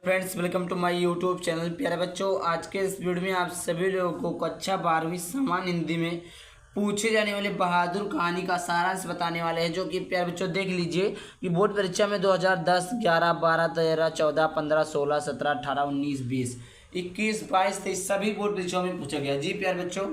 Friends, welcome to my YouTube channel. प्यारे बच्चों, आज के इस वीडियो में आप सभी लोगों को कक्षा 12वीं सामान्य हिंदी में पूछे जाने वाले बहादुर कहानी का सारांश बताने वाले हैं। जो कि प्यारे बच्चों देख लीजिए कि बोर्ड परीक्षा में 2010, 11, 12, 13, 14, 15, 16, 17, 18, 19, 20, 21, 22, 23 सभी बोर्ड परीक्षाओं में पूछा गया। जी प्यारे बच्चों,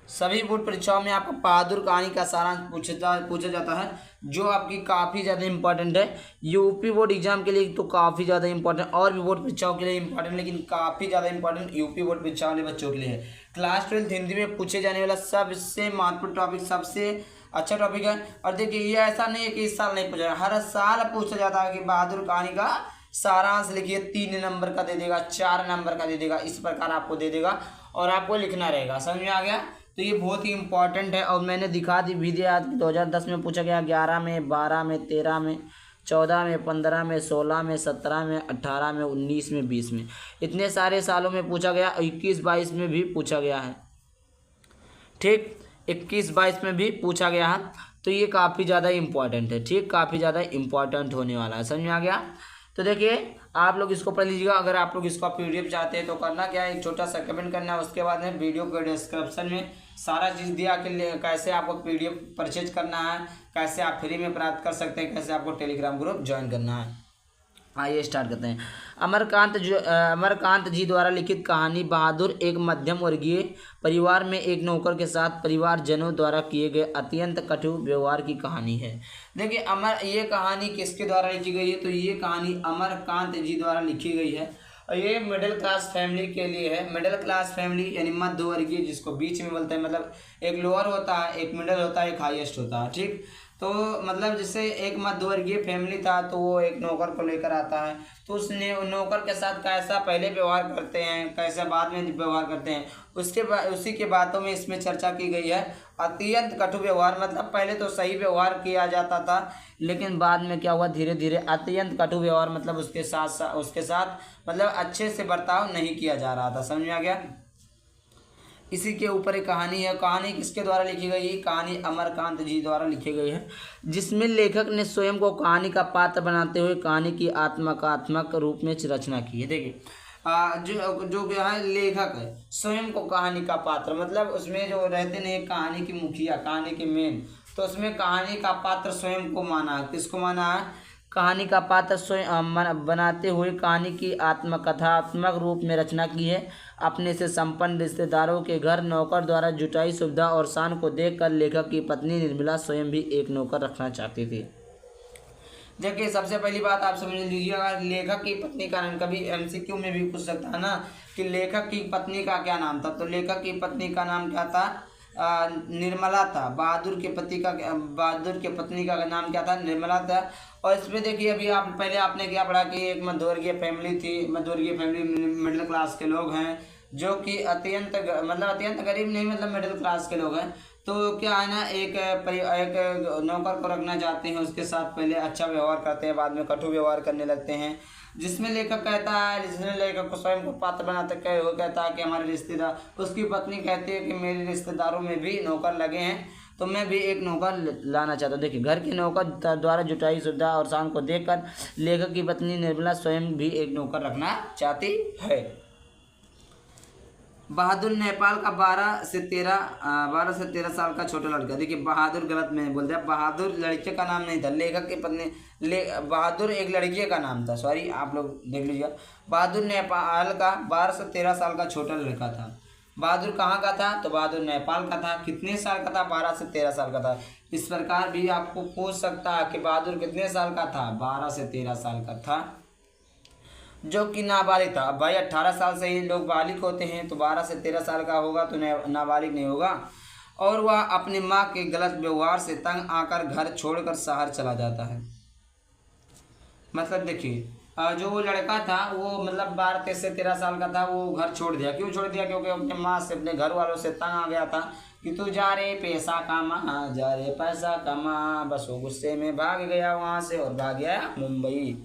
सभी बोर्ड परीक्षाओं में आपको बहादुर कहानी का सारांश पूछा जाता है, जो आपकी काफ़ी ज़्यादा इंपॉर्टेंट है। यूपी बोर्ड एग्जाम के लिए तो काफ़ी ज़्यादा इंपॉर्टेंट, और भी बोर्ड परीक्षाओं के लिए इंपॉर्टेंट, लेकिन काफ़ी ज़्यादा इंपॉर्टेंट यूपी बोर्ड परीक्षा वाले बच्चों के लिए है। क्लास 12 हिंदी में पूछे जाने वाला सबसे महत्वपूर्ण टॉपिक, सबसे अच्छा टॉपिक है। और देखिए, ये ऐसा नहीं है कि इस साल नहीं पूछा, हर साल पूछा जाता है कि बहादुर कहानी का सारांश लिखिए। 3 नंबर का दे देगा, 4 नंबर का दे देगा, इस प्रकार आपको दे देगा और आपको लिखना रहेगा। समझ में आ गया? तो ये बहुत ही इंपॉर्टेंट है। और मैंने दिखा दी भी दिया कि 2010 में पूछा गया, 11 में, 12 में, 13 में, 14 में, 15 में, 16 में, 17 में, 18 में, 19 में, 20 में, इतने सारे सालों में पूछा गया। 21, 22 में भी पूछा गया है। ठीक, 21, 22 में भी पूछा गया है। तो ये काफ़ी ज़्यादा इंपॉर्टेंट है। ठीक, काफ़ी ज़्यादा इंपॉर्टेंट होने वाला है। समझ में आ गया? तो देखिए, आप लोग इसको पढ़ लीजिएगा। अगर आप लोग इसका पीडीएफ चाहते हैं तो करना क्या है, एक छोटा सा कमेंट करना है। उसके बाद में वीडियो के डिस्क्रिप्शन में सारा चीज़ दिया कि कैसे आपको पीडीएफ परचेज करना है, कैसे आप फ्री में प्राप्त कर सकते हैं, कैसे आपको टेलीग्राम ग्रुप ज्वाइन करना है। आइए स्टार्ट करते हैं। अमरकांत जी द्वारा लिखित कहानी बहादुर एक मध्यम वर्गीय परिवार में एक नौकर के साथ परिवारजनों द्वारा किए गए अत्यंत कटु व्यवहार की कहानी है। देखिए, ये कहानी किसके द्वारा लिखी गई है? तो ये कहानी अमरकांत जी द्वारा लिखी गई है। और ये मिडिल क्लास फैमिली के लिए है। मिडिल क्लास फैमिली यानी मध्य वर्गीय, जिसको बीच में बोलते हैं। मतलब एक लोअर होता है, एक मिडिल होता है, एक हाईएस्ट होता है। ठीक, तो मतलब जैसे एक मध्यवर्गीय फैमिली था, तो वो एक नौकर को लेकर आता है। तो उसने नौकर के साथ कैसा पहले व्यवहार करते हैं, कैसा बाद में व्यवहार करते हैं, उसी के बातों में इसमें चर्चा की गई है। अत्यंत कटु व्यवहार, मतलब पहले तो सही व्यवहार किया जाता था, लेकिन बाद में क्या हुआ, धीरे धीरे अत्यंत कटु व्यवहार, मतलब उसके साथ मतलब अच्छे से बर्ताव नहीं किया जा रहा था। समझ में आ गया? इसी के ऊपर एक कहानी है। कहानी किसके द्वारा लिखी गई है? कहानी अमरकांत जी द्वारा लिखी गई है, जिसमें लेखक ने स्वयं को कहानी का पात्र बनाते हुए कहानी की आत्मकथात्मक रूप में रचना की है। देखिए, जो क्या है, लेखक है स्वयं को कहानी का पात्र, मतलब उसमें जो रहते नहीं, कहानी की मुखिया, कहानी के मेन, तो उसमें कहानी का पात्र स्वयं को माना है। किसको माना है? कहानी का पात्र स्वयं बनाते हुए कहानी की आत्मकथात्मक रूप में रचना की है। अपने से संपन्न रिश्तेदारों के घर नौकर द्वारा जुटाई सुविधा और शान को देखकर लेखक की पत्नी निर्मला स्वयं भी एक नौकर रखना चाहती थी। देखिए, सबसे पहली बात आप समझ लीजिएगा, लेखक की पत्नी का नाम, कभी एमसीक्यू में भी पूछ सकता है ना कि लेखक की पत्नी का क्या नाम था। तो लेखक की पत्नी का नाम क्या था? निर्मला था। बहादुर के पति के पत्नी का नाम क्या था? निर्मला था। और इसमें देखिए, अभी आपने क्या पढ़ा कि एक मध्यवर्गीय फैमिली थी। मध्यवर्गीय फैमिली मिडिल क्लास के लोग हैं, जो कि अत्यंत गरीब नहीं, मतलब मिडिल क्लास के लोग हैं। तो क्या है ना, एक नौकर को रखना चाहते हैं, उसके साथ पहले अच्छा व्यवहार करते हैं, बाद में कटु व्यवहार करने लगते हैं। जिसमें लेखक को स्वयं को पात्र बनाते वो कहता है कि हमारे रिश्तेदार, उसकी पत्नी कहती है कि मेरे रिश्तेदारों में भी नौकर लगे हैं, तो मैं भी एक नौकर लाना चाहता हूँ। देखिए, घर के नौकर द्वारा जुटाई सुविधा और शान को देखकर लेखक की पत्नी निर्मला स्वयं भी एक नौकर रखना चाहती है। बहादुर नेपाल का 12 से 13 साल का छोटा लड़का। देखिए, बहादुर गलत मैंने बोल दिया, बहादुर लड़के का नाम नहीं था, लेखक की पत्नी बहादुर एक लड़के का नाम था। सॉरी, आप लोग देख लीजिएगा। बहादुर नेपाल का 12 से 13 साल का छोटा लड़का था। बहादुर कहाँ का था? तो बहादुर नेपाल का था। कितने साल का था? 12 से 13 साल का था। इस प्रकार भी आपको पूछ सकता है कि बहादुर कितने साल का था? 12 से 13 साल का था, जो कि नाबालिग था। भाई, 18 साल से ही लोग बालिग होते हैं, तो 12 से 13 साल का होगा तो नाबालिग नहीं होगा। और वह अपनी माँ के गलत व्यवहार से तंग आकर घर छोड़कर शहर चला जाता है। मतलब देखिए, जो वो लड़का था, वो मतलब 12 से 13 साल का था, वो घर छोड़ दिया। क्यों छोड़ दिया? क्योंकि अपने माँ से, अपने घर वालों से तंग आ गया था कि तू जा रे पैसा कमा, जा रे पैसा कमा। बस वो गुस्से में भाग गया वहाँ से और भाग गया मुंबई।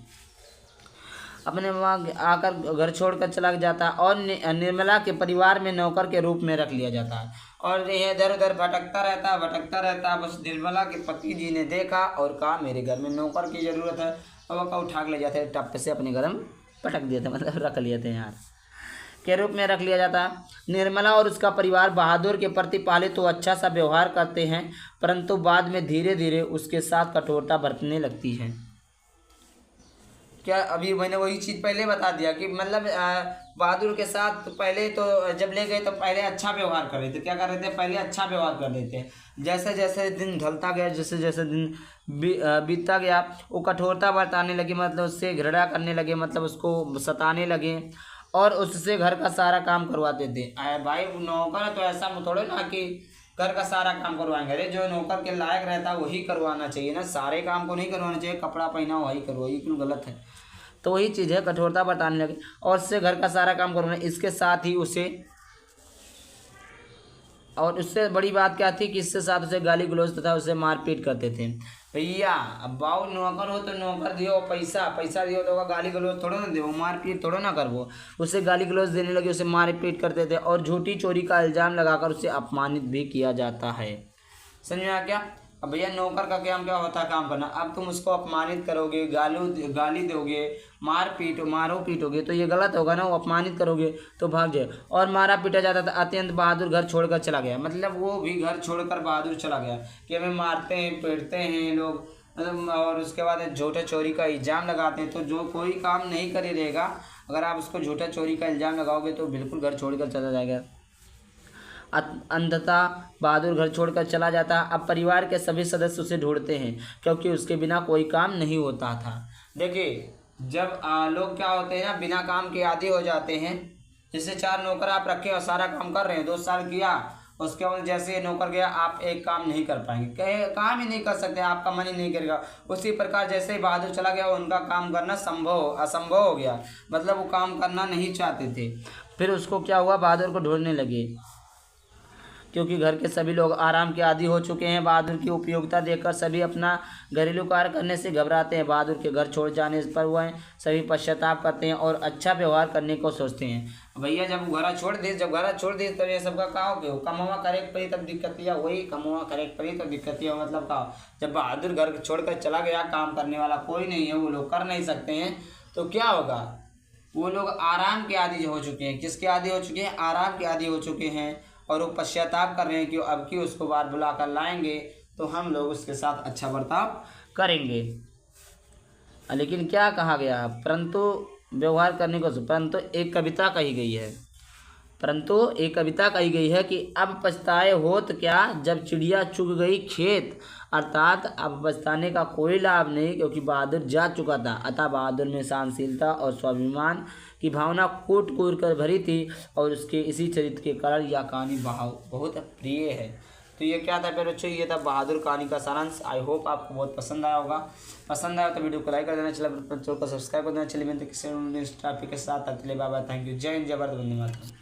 अपने वहाँ आकर घर छोड़कर चला जाता और निर्मला के परिवार में नौकर के रूप में रख लिया जाता है। और यह इधर उधर भटकता रहता। बस निर्मला के पति जी ने देखा और कहा, मेरे घर में नौकर की ज़रूरत है। अब वो उठा के ले जाते टप से अपने घर में पटक दिए थे, मतलब रख लिए थे यार, के रूप में रख लिया जाता। निर्मला और उसका परिवार बहादुर के प्रति पहले तो अच्छा सा व्यवहार करते हैं, परंतु बाद में धीरे धीरे उसके साथ कठोरता बरतने लगती है। क्या अभी मैंने वही चीज़ पहले बता दिया कि मतलब बहादुर के साथ पहले तो जब ले गए तो पहले अच्छा व्यवहार कर रहे थे, क्या कर रहे थे, पहले अच्छा व्यवहार कर रहे थे। जैसे जैसे दिन ढलता गया, जैसे जैसे दिन बीतता गया, वो कठोरता बरताने लगे, मतलब उससे घृणा करने लगे, मतलब उसको सताने लगे और उससे घर का सारा काम करवाते थे। भाई नौकर है तो ऐसा थोड़े ना कि घर का सारा काम करवाएंगे। अरे जो नौकर के लायक रहता है वही करवाना चाहिए ना, सारे काम को नहीं करवाना चाहिए। कपड़ा पहना वही करो, ये क्यों गलत है। तो वही चीज़ है, कठोरता बरताने लगे और उससे घर का सारा काम करवाना। इसके साथ ही उसे, और उससे बड़ी बात क्या थी कि इसके साथ उसे गाली गलौज तथा उसे मारपीट करते थे। भैया अब बाऊ नौकर हो तो नौकर दियो, पैसा पैसा दियो तो गाली गलौज थोड़ा ना दो, मारपीट थोड़ा ना करवो। उसे गाली गलौज देने लगे, उसे मारपीट करते थे और झूठी चोरी का इल्ज़ाम लगाकर उसे अपमानित भी किया जाता है। समझ में आ गया। अब भैया नौकर का काम क्या होता है, काम करना। अब तुम उसको अपमानित करोगे, गाली दोगे, मारो पीटोगे तो ये गलत होगा ना, वो अपमानित करोगे तो भाग जाए। और मारा पीटा जाता था। अत्यंत बहादुर घर छोड़कर चला गया, मतलब वो भी घर छोड़कर बहादुर चला गया कि हमें मारते हैं पीटते हैं लोग, मतलब और उसके बाद झूठा चोरी का इल्ज़ाम लगाते हैं। तो जो कोई काम नहीं करे रहेगा, अगर आप उसको झूठा चोरी का इल्ज़ाम लगाओगे तो बिल्कुल घर छोड़कर चला जाएगा। अंधता बहादुर घर छोड़कर चला जाता। अब परिवार के सभी सदस्य उसे ढूंढते हैं क्योंकि उसके बिना कोई काम नहीं होता था। देखिए जब लोग क्या होते हैं ना, बिना काम के आदी हो जाते हैं। जैसे 4 नौकर आप रखे और सारा काम कर रहे हैं, 2 साल किया, उसके बाद जैसे नौकर गया आप एक काम नहीं कर पाएंगे, काम ही नहीं कर सकते, आपका मन ही नहीं करेगा। उसी प्रकार जैसे ही बहादुर चला गया उनका काम करना असंभव हो गया, मतलब वो काम करना नहीं चाहते थे। फिर उसको क्या हुआ, बहादुर को ढूंढने लगे क्योंकि घर के सभी लोग आराम के आदी हो चुके हैं। बहादुर की उपयोगिता देखकर सभी अपना घरेलू कार्य करने से घबराते हैं। बहादुर के घर छोड़ जाने पर वह सभी पश्चाताप करते हैं और अच्छा व्यवहार करने को सोचते हैं। भैया जब घर छोड़ दी तो ये सबका का हो गया, कमावा करे पड़ी तब दिक्कत या वही कमावा करे पड़ी तो दिक्कत या, मतलब का जब बहादुर घर छोड़कर चला गया, काम करने वाला कोई नहीं है, वो लोग कर नहीं सकते हैं, तो क्या होगा, वो लोग आराम के आदी हो चुके हैं। किसके आदी हो चुके हैं, आराम के आदी हो चुके हैं और वो पश्चाताप कर रहे हैं कि अब की उसको बाहर बुला कर लाएंगे तो हम लोग उसके साथ अच्छा बर्ताव करेंगे। लेकिन क्या कहा गया, परंतु व्यवहार करने को, परंतु एक कविता कही गई है कि अब पछताए होत क्या जब चिड़िया चुग गई खेत। अर्थात अब पछताने का कोई लाभ नहीं क्योंकि बहादुर जा चुका था। अतः बहादुर में सहनशीलता और स्वाभिमान की भावना कूट कूट कर भरी थी और उसके इसी चरित्र के कारण यह कहानी बहुत प्रिय है। तो ये क्या था प्यारे बच्चों, ये था बहादुर कहानी का सारांश। आई होप आपको बहुत पसंद आया होगा। पसंद आया तो वीडियो को लाइक कर देना, चैनल को सब्सक्राइब कर देना। चलिए मिलते किसी टॉपिक के साथ, तब तक के लिए बाय बाय, थैंक यू, जय हिंद, जय भारत, वंदे मातरम।